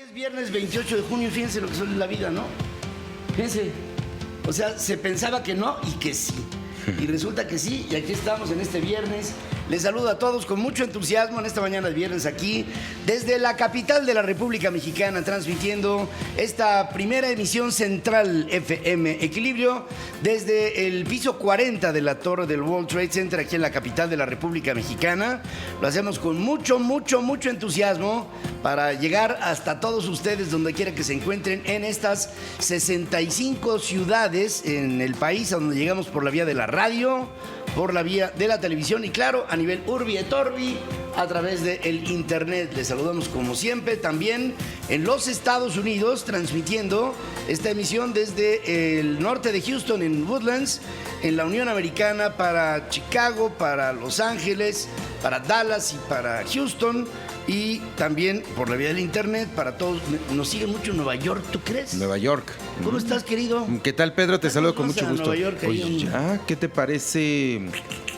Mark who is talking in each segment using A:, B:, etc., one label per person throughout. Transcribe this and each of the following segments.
A: Es viernes 28 de junio, fíjense lo que es la vida, ¿no? Fíjense, o sea, se pensaba que no y que sí. Y resulta que sí, y aquí estamos en este viernes. Les saludo a todos con mucho entusiasmo en esta mañana de viernes aquí, desde la capital de la República Mexicana, transmitiendo esta primera emisión central FM Equilibrio desde el piso 40 de la torre del World Trade Center aquí en la capital de la República Mexicana. Lo hacemos con mucho entusiasmo para llegar hasta todos ustedes donde quiera que se encuentren en estas 65 ciudades en el país, a donde llegamos por la vía de la radio, por la vía de la televisión y claro, a nivel Urbi et Orbi, a través del internet. Les saludamos como siempre también en los Estados Unidos, transmitiendo esta emisión desde el norte de Houston, en Woodlands, en la Unión Americana, para Chicago, para Los Ángeles, para Dallas y para Houston. Y también por la vía del internet para todos. Nos sigue mucho Nueva York, ¿tú crees?
B: Nueva York.
A: ¿Cómo estás, querido?
B: ¿Qué tal, Pedro? Te saludo con mucho gusto.
A: Nueva York,
B: Oye, ya, ¿qué te parece?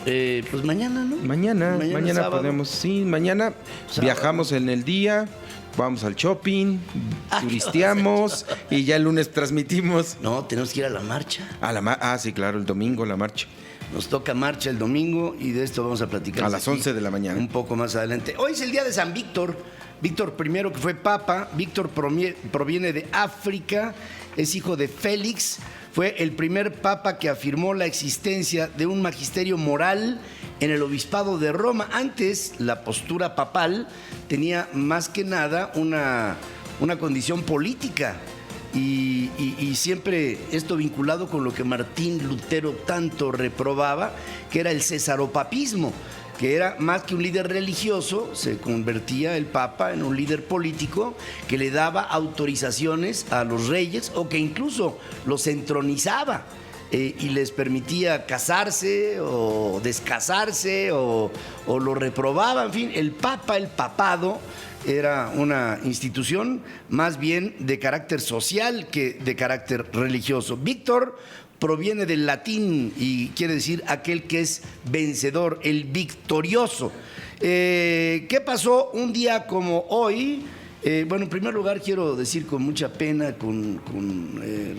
A: Pues mañana, ¿no?
B: Mañana
A: sábado.
B: podemos. Sí, mañana
A: Sábado.
B: Viajamos en el día, vamos al shopping, turisteamos y ya el lunes transmitimos.
A: No, tenemos que ir a la marcha.
B: Sí, claro, el domingo la marcha.
A: Nos toca marcha el domingo y de esto vamos a platicar.
B: A las 11 de la mañana.
A: Un poco más adelante. Hoy es el día de San Víctor. Víctor I, que fue papa. Víctor proviene de África, es hijo de Félix. Fue el primer papa que afirmó la existencia de un magisterio moral en el obispado de Roma. Antes, la postura papal tenía más que nada una condición política. Y siempre esto vinculado con lo que Martín Lutero tanto reprobaba, que era el cesaropapismo, que era más que un líder religioso, se convertía el papa en un líder político que le daba autorizaciones a los reyes o que incluso los entronizaba y les permitía casarse o descasarse o lo reprobaba. En fin, el papado era una institución más bien de carácter social que de carácter religioso. Víctor proviene del latín y quiere decir aquel que es vencedor, el victorioso. ¿Qué pasó un día como hoy? Bueno, en primer lugar quiero decir con mucha pena,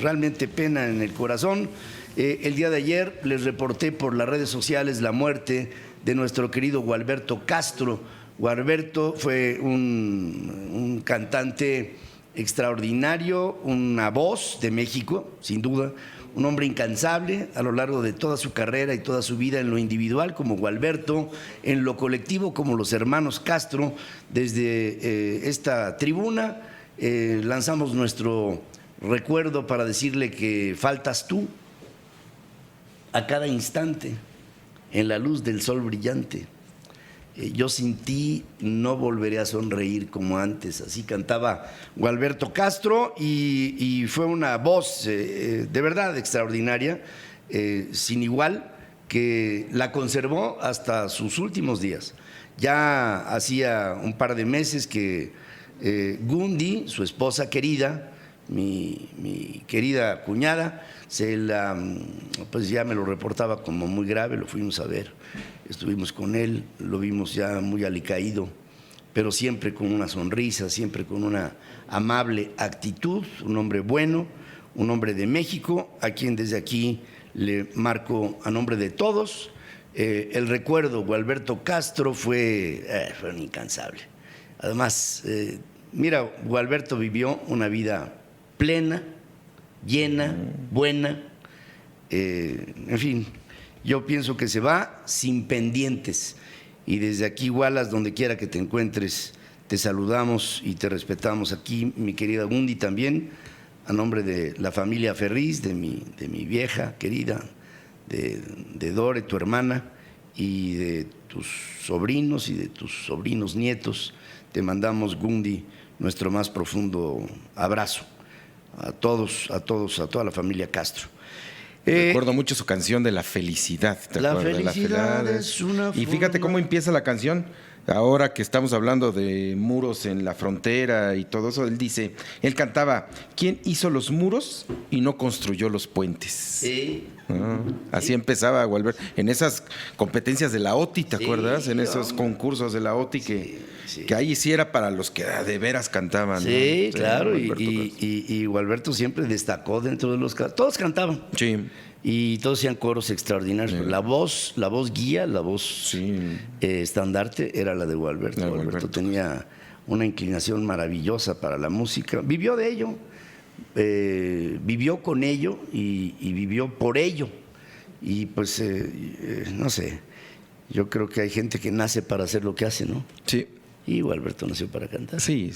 A: realmente pena en el corazón. El día de ayer les reporté por las redes sociales la muerte de nuestro querido Gualberto Castro. Gualberto fue un cantante extraordinario, una voz de México, sin duda, un hombre incansable a lo largo de toda su carrera y toda su vida, en lo individual como Gualberto, en lo colectivo como los hermanos Castro. Desde esta tribuna lanzamos nuestro recuerdo para decirle que faltas tú a cada instante en la luz del sol brillante. Yo sin ti no volveré a sonreír como antes. Así cantaba Gualberto Castro y fue una voz de verdad extraordinaria, sin igual, que la conservó hasta sus últimos días. Ya hacía un par de meses que Gundi, su esposa querida, mi querida cuñada, pues ya me lo reportaba como muy grave. Lo fuimos a ver, estuvimos con él, lo vimos ya muy alicaído, pero siempre con una sonrisa, siempre con una amable actitud, un hombre bueno, un hombre de México, a quien desde aquí le marco a nombre de todos el recuerdo. Gualberto Castro fue un incansable. Además, mira, Gualberto vivió una vida plena, llena, buena, en fin, yo pienso que se va sin pendientes. Y desde aquí, Wallace, donde quiera que te encuentres, te saludamos y te respetamos aquí, mi querida Gundi, también, a nombre de la familia Ferriz, de mi vieja querida, de Dore, tu hermana, y de tus sobrinos y de tus sobrinos nietos. Te mandamos, Gundi, nuestro más profundo abrazo. A toda la familia Castro.
B: Recuerdo mucho su canción de La Felicidad.
A: La felicidad es una
B: Y fíjate cómo empieza la canción. ahora que estamos hablando de muros en la frontera y todo eso, él cantaba, ¿quién hizo los muros y no construyó los puentes?
A: Sí.
B: Así empezaba Gualberto, en esas competencias de la OTI, ¿te acuerdas? En esos concursos de la OTI que ahí sí era para los que de veras cantaban.
A: Sí,
B: ¿no?
A: claro, y Gualberto siempre destacó dentro de los... Todos cantaban.
B: Sí.
A: Y todos hacían coros extraordinarios. Sí. La voz guía, la voz estandarte era la de Gualberto. Gualberto tenía una inclinación maravillosa para la música. Vivió de ello, vivió con ello y vivió por ello. Y pues, no sé, yo creo que hay gente que nace para hacer lo que hace, ¿no?
B: Sí.
A: Y Gualberto nació para cantar.
B: Sí.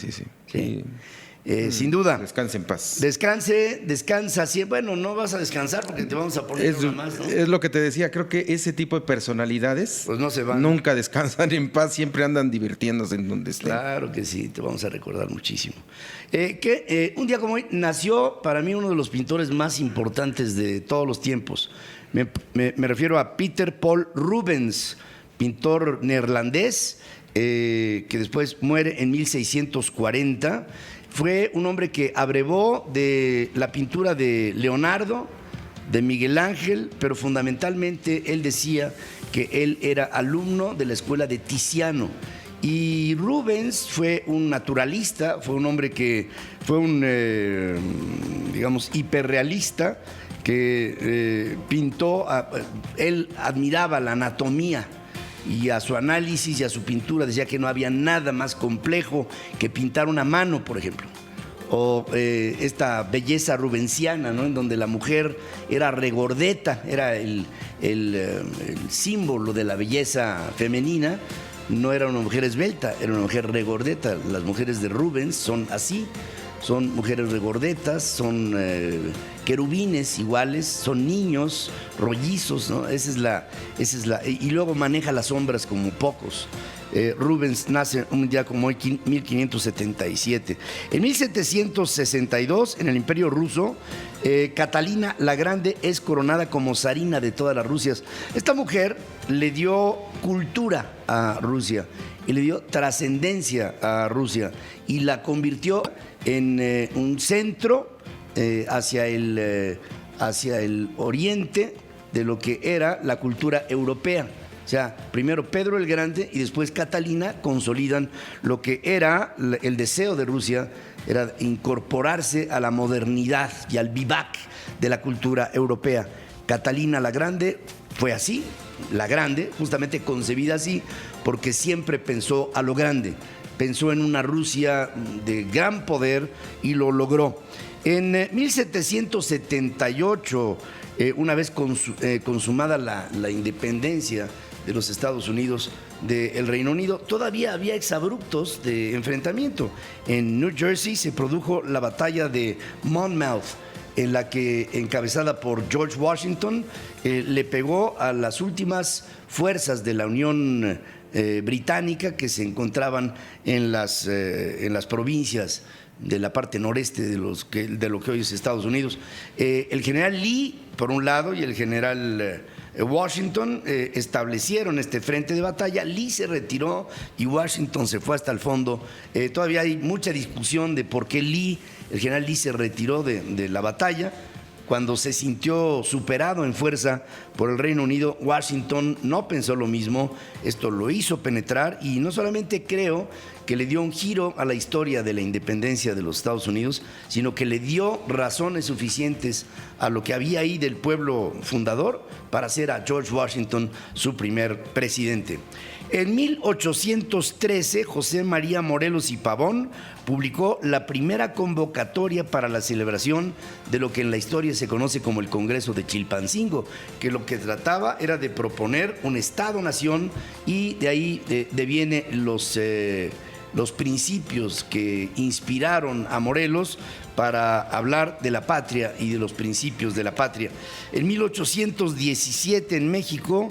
A: Sin duda.
B: Descanse en paz.
A: Descansa. Bueno, no vas a descansar porque te vamos a poner una más, ¿no?
B: Es lo que te decía, creo que ese tipo de personalidades
A: pues no se van.
B: Nunca descansan en paz, siempre andan divirtiéndose en donde estén.
A: Claro que sí, te vamos a recordar muchísimo. Un día como hoy nació para mí uno de los pintores más importantes de todos los tiempos. Me refiero a Peter Paul Rubens, pintor neerlandés, que después muere en 1640. Fue un hombre que abrevó de la pintura de Leonardo, de Miguel Ángel, pero fundamentalmente él decía que él era alumno de la escuela de Tiziano. Y Rubens fue un naturalista, fue un hombre que fue un, digamos, hiperrealista, que pintó, él admiraba la anatomía y a su análisis y a su pintura decía que no había nada más complejo que pintar una mano, por ejemplo, o esta belleza rubensiana, ¿no? En donde la mujer era regordeta, era el símbolo de la belleza femenina. No era una mujer esbelta, era una mujer regordeta. Las mujeres de Rubens son así, son mujeres regordetas, son querubines iguales, son niños, rollizos, ¿no? Esa es la, y luego maneja las sombras como pocos. Rubens nace un día como hoy, 1577. En 1762, en el Imperio Ruso, Catalina la Grande es coronada como zarina de todas las Rusias. Esta mujer le dio cultura a Rusia y le dio trascendencia a Rusia y la convirtió en un centro hacia el oriente de lo que era la cultura europea. O sea, primero Pedro el Grande y después Catalina consolidan lo que era el deseo de Rusia, era incorporarse a la modernidad y al vivac de la cultura europea. Catalina la Grande fue así, la Grande, justamente concebida así, porque siempre pensó a lo grande, pensó en una Rusia de gran poder y lo logró. En 1778, una vez consumada la independencia de los Estados Unidos del Reino Unido, todavía había exabruptos de enfrentamiento. En New Jersey se produjo la batalla de Monmouth, en la que, encabezada por George Washington, le pegó a las últimas fuerzas de la Unión Británica que se encontraban en las provincias de la parte noreste de lo que hoy es Estados Unidos. El general Lee, por un lado, y el general Washington establecieron este frente de batalla. Lee se retiró y Washington se fue hasta el fondo. Todavía hay mucha discusión de por qué el general Lee se retiró de la batalla. Cuando se sintió superado en fuerza por el Reino Unido, Washington no pensó lo mismo. Esto lo hizo penetrar y no solamente creo que le dio un giro a la historia de la independencia de los Estados Unidos, sino que le dio razones suficientes a lo que había ahí del pueblo fundador para hacer a George Washington su primer presidente. En 1813, José María Morelos y Pavón publicó la primera convocatoria para la celebración de lo que en la historia se conoce como el Congreso de Chilpancingo, que lo que trataba era de proponer un Estado-nación y de ahí deviene los principios que inspiraron a Morelos para hablar de la patria y de los principios de la patria. En 1817 en México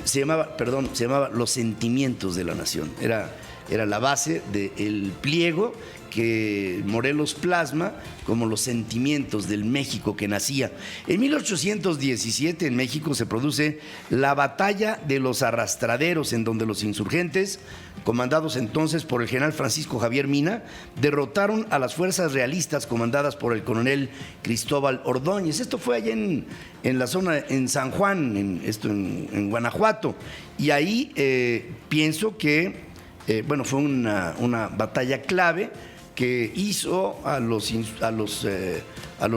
A: se llamaba Los Sentimientos de la Nación. Era era la base del pliego que Morelos plasma como los sentimientos del México que nacía. En 1817 en México se produce la Batalla de los Arrastraderos, en donde los insurgentes, comandados entonces por el general Francisco Javier Mina, derrotaron a las fuerzas realistas comandadas por el coronel Cristóbal Ordóñez. Esto fue allá en la zona, en San Juan, en Guanajuato. Y ahí pienso que fue una batalla clave que hizo a los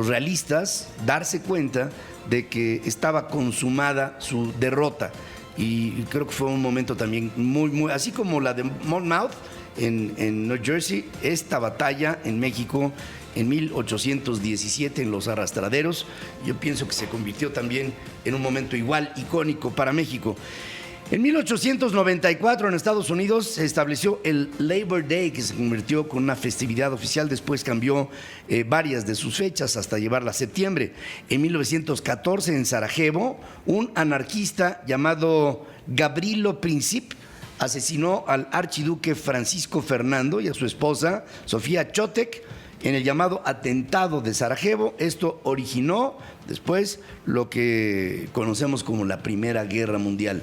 A: realistas darse cuenta de que estaba consumada su derrota. Y creo que fue un momento también muy, así como la de Monmouth en New Jersey, esta batalla en México en 1817 en los Arrastraderos, yo pienso que se convirtió también en un momento igual icónico para México. En 1894 en Estados Unidos se estableció el Labor Day, que se convirtió con una festividad oficial. Después cambió varias de sus fechas hasta llevarla a septiembre. En 1914 en Sarajevo, un anarquista llamado Gavrilo Princip asesinó al archiduque Francisco Fernando y a su esposa Sofía Chotek en el llamado atentado de Sarajevo. Esto originó después lo que conocemos como la Primera Guerra Mundial.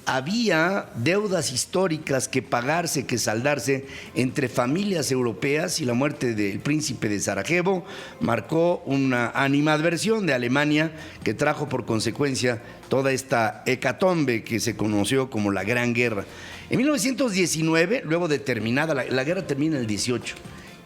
A: Había deudas históricas que pagarse, que saldarse entre familias europeas, y la muerte del príncipe de Sarajevo marcó una animadversión de Alemania que trajo por consecuencia toda esta hecatombe que se conoció como la Gran Guerra. En 1919, luego de terminada, la guerra termina en el 18,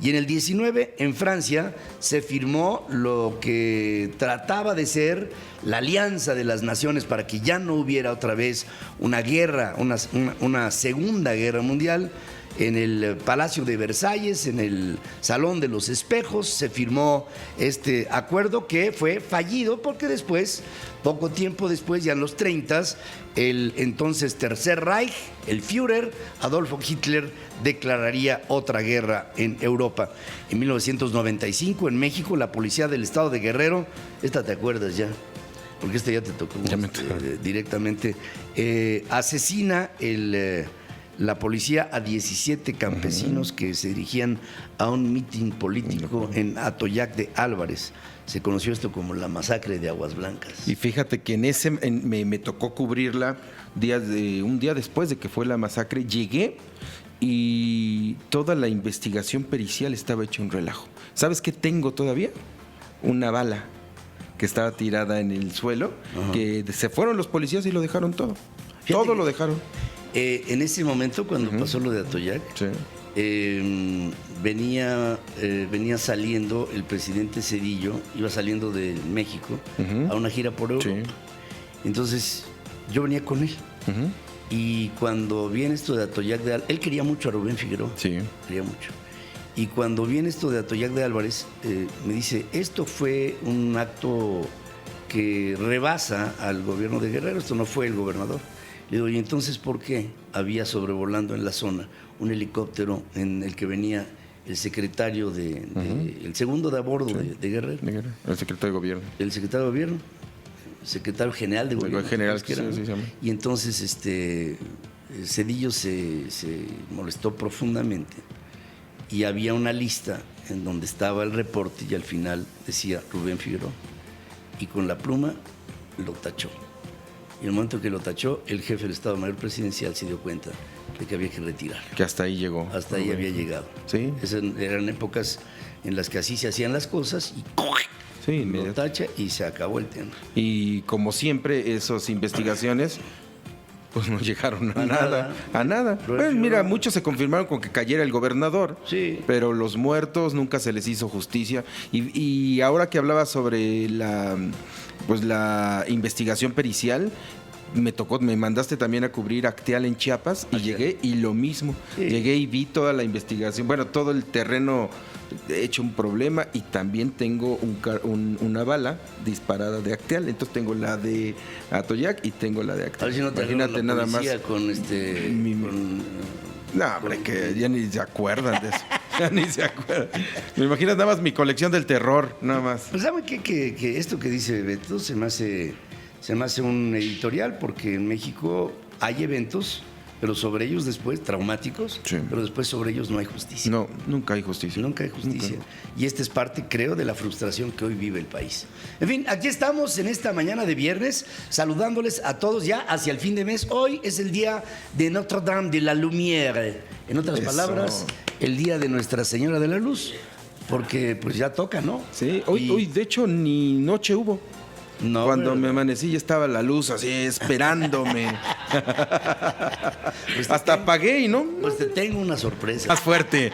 A: y en el 19 en Francia se firmó lo que trataba de ser la alianza de las naciones para que ya no hubiera otra vez una guerra, una segunda guerra mundial. En el Palacio de Versalles, en el Salón de los Espejos, se firmó este acuerdo que fue fallido porque después, poco tiempo después, ya en los 30, el entonces Tercer Reich, el Führer, Adolfo Hitler, declararía otra guerra en Europa. En 1995, en México, la policía del estado de Guerrero, esta te acuerdas ya, porque esta ya te tocó directamente, asesina la policía a 17 campesinos que se dirigían a un mitin político en Atoyac de Álvarez. Se conoció esto como la masacre de Aguas Blancas.
B: Y fíjate que me tocó cubrirla un día después de que fue la masacre. Llegué y toda la investigación pericial estaba hecha un relajo. ¿Sabes qué tengo todavía? Una bala que estaba tirada en el suelo, que se fueron los policías y lo dejaron todo. Todo lo dejaron.
A: En ese momento, cuando pasó lo de Atoyac,
B: sí,
A: venía saliendo el presidente Zedillo, iba saliendo de México a una gira por Europa. Sí. Entonces, yo venía con él. Y cuando viene esto de Atoyac de Álvarez, él quería mucho a Rubén Figueroa.
B: Sí.
A: Quería mucho. Y cuando viene esto de Atoyac de Álvarez, me dice, esto fue un acto que rebasa al gobierno de Guerrero, esto no fue el gobernador. Le digo, ¿y entonces por qué había sobrevolando en la zona un helicóptero en el que venía el secretario el segundo de a bordo de Guerrero?
B: El secretario de gobierno.
A: El secretario de gobierno, el secretario general de gobierno.
B: El general,
A: que era, sí, y entonces Zedillo se molestó profundamente y había una lista en donde estaba el reporte y al final decía Rubén Figueroa y con la pluma lo tachó. Y en el momento que lo tachó, el jefe del Estado Mayor Presidencial se dio cuenta de que había que retirar.
B: Que hasta ahí llegó.
A: Hasta ahí había llegado.
B: Sí.
A: Eran épocas en las que así se hacían las cosas y
B: sí,
A: lo tacha y se acabó el tema.
B: Y como siempre, esas investigaciones pues no llegaron a nada. Bueno, mira, muchos se confirmaron con que cayera el gobernador,
A: sí,
B: pero los muertos nunca se les hizo justicia. Y ahora que hablaba sobre la investigación pericial, me mandaste también a cubrir Acteal en Chiapas y llegué y lo mismo. Sí. Llegué y vi toda la investigación, todo el terreno hecho un problema, y también tengo una bala disparada de Acteal. Entonces tengo la de Atoyac y tengo la de Acteal.
A: A ver si no te
B: imagínate nada más
A: con
B: no, hombre, que ya ni se acuerdan de eso. Ya ni se acuerdan. Me imaginas nada más mi colección del terror, nada más.
A: Pues ¿saben qué? Que esto que dice Beto se me hace un editorial, porque en México hay eventos, pero sobre ellos después, traumáticos,
B: Sí.
A: pero después sobre ellos no hay justicia.
B: No, nunca hay justicia.
A: Nunca hay justicia. Y esta es parte, creo, de la frustración que hoy vive el país. En fin, aquí estamos en esta mañana de viernes, saludándoles a todos ya hacia el fin de mes. Hoy es el día de Notre Dame de la Lumière. En otras
B: Eso.
A: palabras, el día de Nuestra Señora de la Luz. Porque pues ya toca, ¿no?
B: Sí, hoy de hecho ni noche hubo.
A: No,
B: Cuando
A: ¿verdad?
B: me amanecí ya estaba la luz así esperándome.
A: Pues
B: Hasta apagué y no.
A: Pues te tengo una sorpresa.
B: Más fuerte.